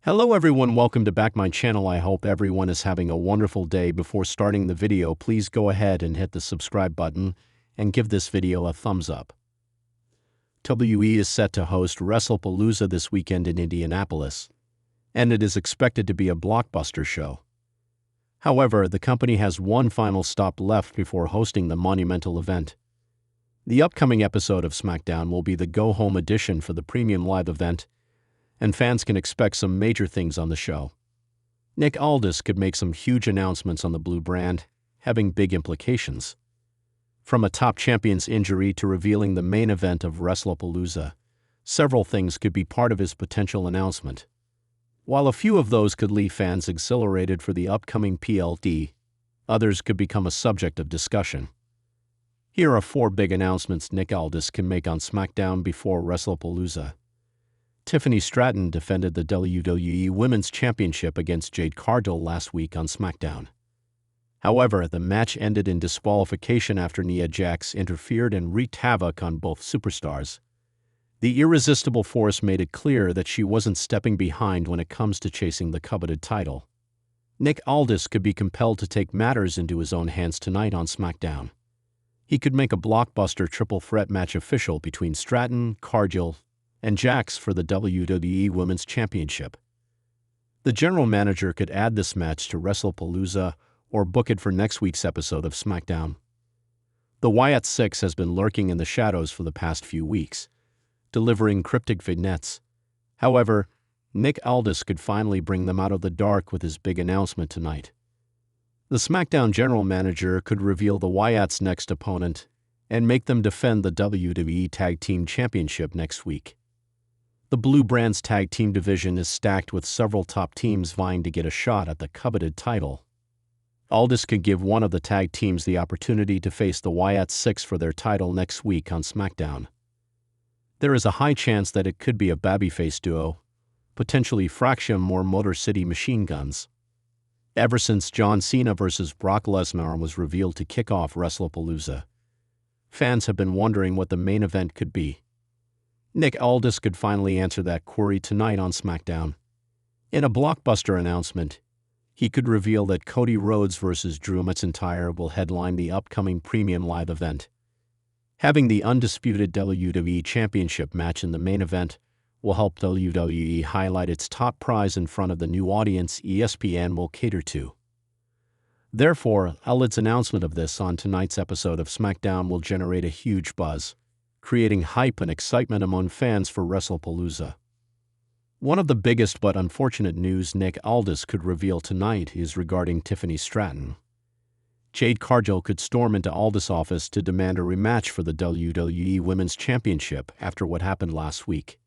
Hello everyone, welcome to back my channel. I hope everyone is having a wonderful day. Before starting the video, please go ahead and hit the subscribe button and give this video a thumbs up. WWE is set to host Wrestlepalooza this weekend in Indianapolis, and it is expected to be a blockbuster show. However, the company has one final stop left before hosting the monumental event. The upcoming episode of SmackDown will be the go-home edition for the premium live event, and fans can expect some major things on the show. Aldis could make some huge announcements on the blue brand, having big implications. From a top champion's injury to revealing the main event of Wrestlepalooza, several things could be part of his potential announcement. While a few of those could leave fans exhilarated for the upcoming PLD, others could become a subject of discussion. Here are 4 big announcements Aldis can make on SmackDown before Wrestlepalooza. Tiffany Stratton defended the WWE Women's Championship against Jade Cargill last week on SmackDown. However, the match ended in disqualification after Nia Jax interfered and wreaked havoc on both superstars. The irresistible force made it clear that she wasn't stepping behind when it comes to chasing the coveted title. Aldis could be compelled to take matters into his own hands tonight on SmackDown. He could make a blockbuster triple threat match official between Stratton, Cargill, and Jax for the WWE Women's Championship. The general manager could add this match to Wrestlepalooza or book it for next week's episode of SmackDown. The Wyatt Six has been lurking in the shadows for the past few weeks, delivering cryptic vignettes. However, Aldis could finally bring them out of the dark with his big announcement tonight. The SmackDown general manager could reveal the Wyatts' next opponent and make them defend the WWE Tag Team Championship next week. The Blue Brand's tag team division is stacked with several top teams vying to get a shot at the coveted title. Aldis could give one of the tag teams the opportunity to face the Wyatt Six for their title next week on SmackDown. There is a high chance that it could be a babyface duo, potentially Fraction or Motor City Machine Guns. Ever since John Cena vs. Brock Lesnar was revealed to kick off Wrestlepalooza, fans have been wondering what the main event could be. Aldis could finally answer that query tonight on SmackDown. In a blockbuster announcement, he could reveal that Cody Rhodes vs. Drew McIntyre will headline the upcoming premium live event. Having the undisputed WWE Championship match in the main event will help WWE highlight its top prize in front of the new audience ESPN will cater to. Therefore, Aldis' announcement of this on tonight's episode of SmackDown will generate a huge buzz, creating hype and excitement among fans for Wrestlepalooza. One of the biggest but unfortunate news Aldis could reveal tonight is regarding Tiffany Stratton. Jade Cargill could storm into Aldis' office to demand a rematch for the WWE Women's Championship after what happened last week.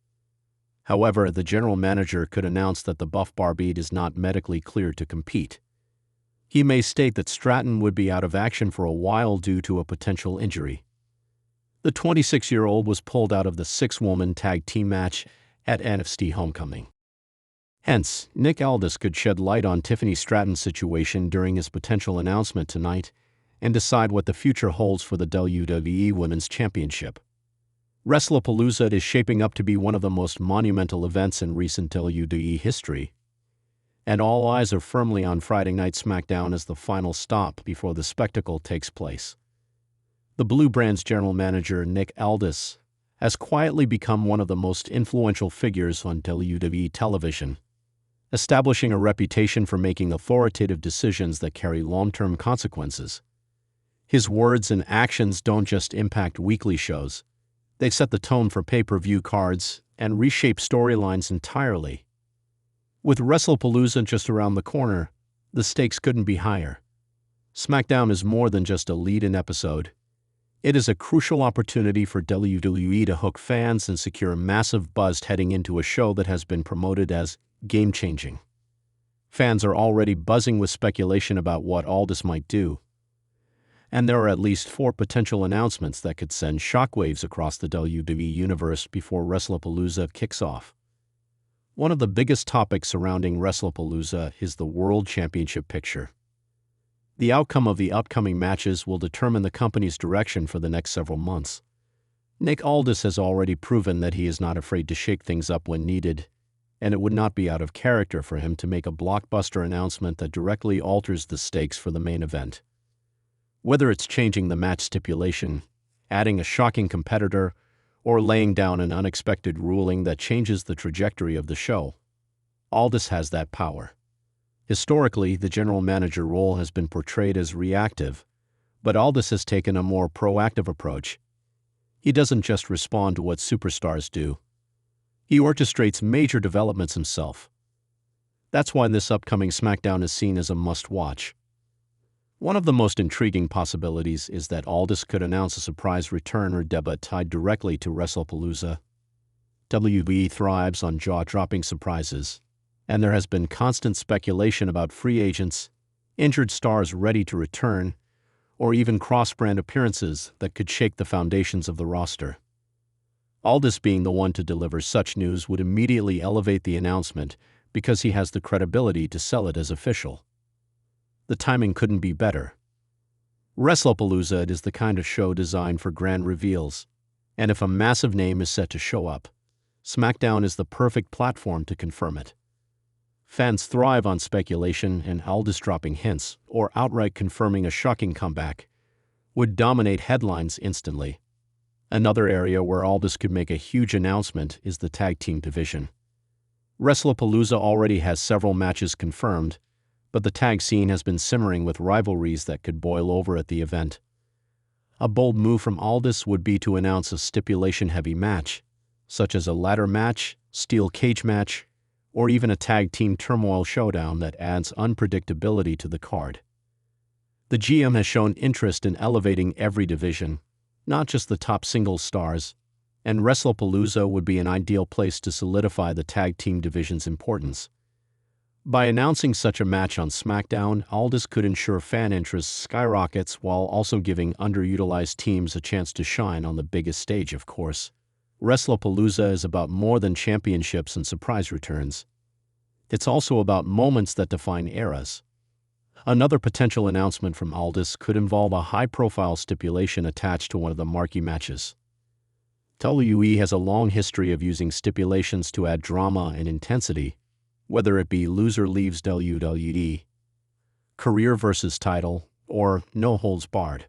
However, the general manager could announce that the Buff Barbie is not medically cleared to compete. He may state that Stratton would be out of action for a while due to a potential injury. The 26-year-old was pulled out of the 6-woman tag team match at NXT Homecoming. Hence, Aldis could shed light on Tiffany Stratton's situation during his potential announcement tonight and decide what the future holds for the WWE Women's Championship. Wrestlepalooza is shaping up to be one of the most monumental events in recent WWE history, and all eyes are firmly on Friday Night SmackDown as the final stop before the spectacle takes place. The Blue Brand's general manager, Aldis, has quietly become one of the most influential figures on WWE television, establishing a reputation for making authoritative decisions that carry long-term consequences. His words and actions don't just impact weekly shows, they set the tone for pay-per-view cards and reshape storylines entirely. With Wrestlepalooza just around the corner, the stakes couldn't be higher. SmackDown is more than just a lead-in episode. It is a crucial opportunity for WWE to hook fans and secure a massive buzz heading into a show that has been promoted as game-changing. Fans are already buzzing with speculation about what Aldis might do, and there are at least 4 potential announcements that could send shockwaves across the WWE universe before Wrestlepalooza kicks off. One of the biggest topics surrounding Wrestlepalooza is the World Championship picture. The outcome of the upcoming matches will determine the company's direction for the next several months. Aldis has already proven that he is not afraid to shake things up when needed, and it would not be out of character for him to make a blockbuster announcement that directly alters the stakes for the main event. Whether it's changing the match stipulation, adding a shocking competitor, or laying down an unexpected ruling that changes the trajectory of the show, Aldis has that power. Historically, the general manager role has been portrayed as reactive, but Aldis has taken a more proactive approach. He doesn't just respond to what superstars do. He orchestrates major developments himself. That's why this upcoming SmackDown is seen as a must-watch. One of the most intriguing possibilities is that Aldis could announce a surprise return or debut tied directly to Wrestlepalooza. WWE thrives on jaw-dropping surprises, and there has been constant speculation about free agents, injured stars ready to return, or even cross-brand appearances that could shake the foundations of the roster. Aldis being the one to deliver such news would immediately elevate the announcement because he has the credibility to sell it as official. The timing couldn't be better. Wrestlepalooza is the kind of show designed for grand reveals, and if a massive name is set to show up, SmackDown is the perfect platform to confirm it. Fans thrive on speculation, and Aldis dropping hints or outright confirming a shocking comeback would dominate headlines instantly. Another area where Aldis could make a huge announcement is the tag team division. Wrestlepalooza already has several matches confirmed, but the tag scene has been simmering with rivalries that could boil over at the event. A bold move from Aldis would be to announce a stipulation-heavy match, such as a ladder match, steel cage match, or even a tag team turmoil showdown that adds unpredictability to the card. The GM has shown interest in elevating every division, not just the top singles stars, and Wrestlepalooza would be an ideal place to solidify the tag team division's importance. By announcing such a match on SmackDown, Aldis could ensure fan interest skyrockets while also giving underutilized teams a chance to shine on the biggest stage, of course. Wrestlepalooza is about more than championships and surprise returns. It's also about moments that define eras. Another potential announcement from Aldis could involve a high-profile stipulation attached to one of the marquee matches. WWE has a long history of using stipulations to add drama and intensity, whether it be loser leaves WWE, career versus title, or no holds barred.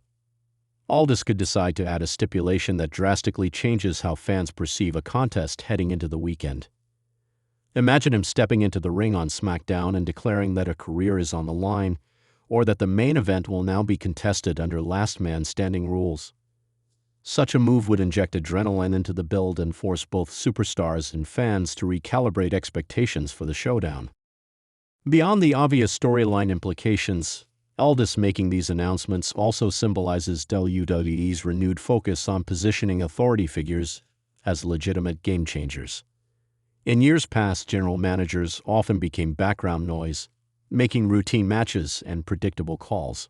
Aldis could decide to add a stipulation that drastically changes how fans perceive a contest heading into the weekend. Imagine him stepping into the ring on SmackDown and declaring that a career is on the line, or that the main event will now be contested under last man standing rules. Such a move would inject adrenaline into the build and force both superstars and fans to recalibrate expectations for the showdown. Beyond the obvious storyline implications, Aldis making these announcements also symbolizes WWE's renewed focus on positioning authority figures as legitimate game changers. In years past, general managers often became background noise, making routine matches and predictable calls.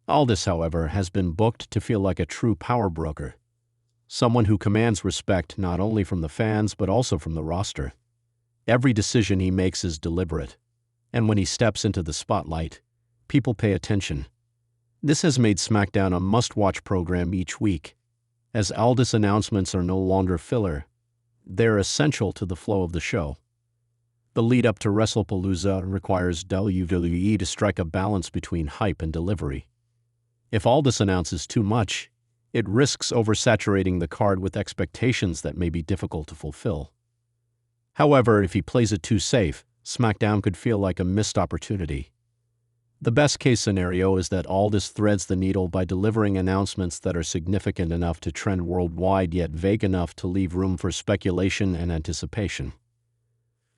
Aldis, however, has been booked to feel like a true power broker, someone who commands respect not only from the fans but also from the roster. Every decision he makes is deliberate, and when he steps into the spotlight, people pay attention. This has made SmackDown a must-watch program each week, as Aldis announcements are no longer filler. They're essential to the flow of the show. The lead-up to Wrestlepalooza requires WWE to strike a balance between hype and delivery. If Aldis announces too much, it risks oversaturating the card with expectations that may be difficult to fulfill. However, if he plays it too safe, SmackDown could feel like a missed opportunity. The best-case scenario is that Aldis threads the needle by delivering announcements that are significant enough to trend worldwide yet vague enough to leave room for speculation and anticipation.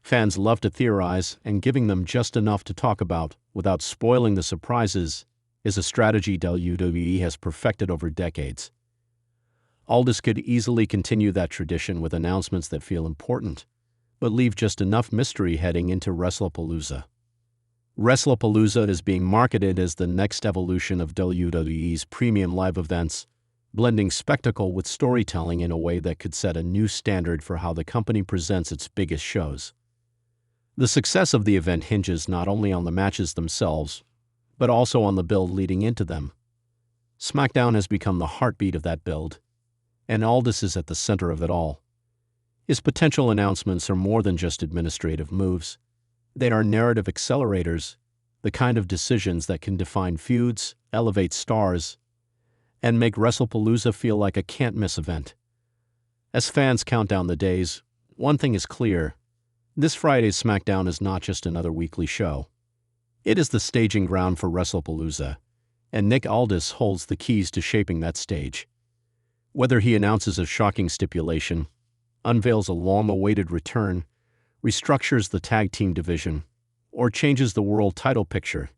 Fans love to theorize, and giving them just enough to talk about without spoiling the surprises is a strategy WWE has perfected over decades. Aldis could easily continue that tradition with announcements that feel important, but leave just enough mystery heading into Wrestlepalooza. Wrestlepalooza is being marketed as the next evolution of WWE's premium live events, blending spectacle with storytelling in a way that could set a new standard for how the company presents its biggest shows. The success of the event hinges not only on the matches themselves, but also on the build leading into them. SmackDown has become the heartbeat of that build, and Aldis is at the center of it all. His potential announcements are more than just administrative moves. They are narrative accelerators, the kind of decisions that can define feuds, elevate stars, and make Wrestlepalooza feel like a can't-miss event. As fans count down the days, one thing is clear. This Friday's SmackDown is not just another weekly show. It is the staging ground for Wrestlepalooza, and Nick Aldis holds the keys to shaping that stage. Whether he announces a shocking stipulation, unveils a long-awaited return, restructures the tag team division, or changes the world title picture,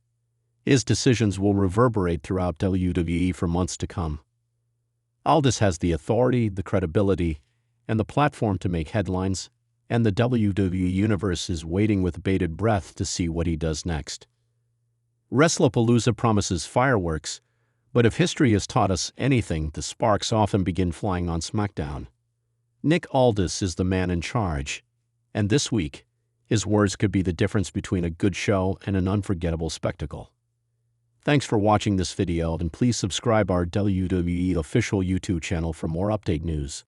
his decisions will reverberate throughout WWE for months to come. Aldis has the authority, the credibility, and the platform to make headlines, and the WWE Universe is waiting with bated breath to see what he does next. Wrestlepalooza promises fireworks, but if history has taught us anything, the sparks often begin flying on SmackDown. Nick Aldis is the man in charge, and this week, his words could be the difference between a good show and an unforgettable spectacle. Thanks for watching this video, and please subscribe our WWE official YouTube channel for more update news.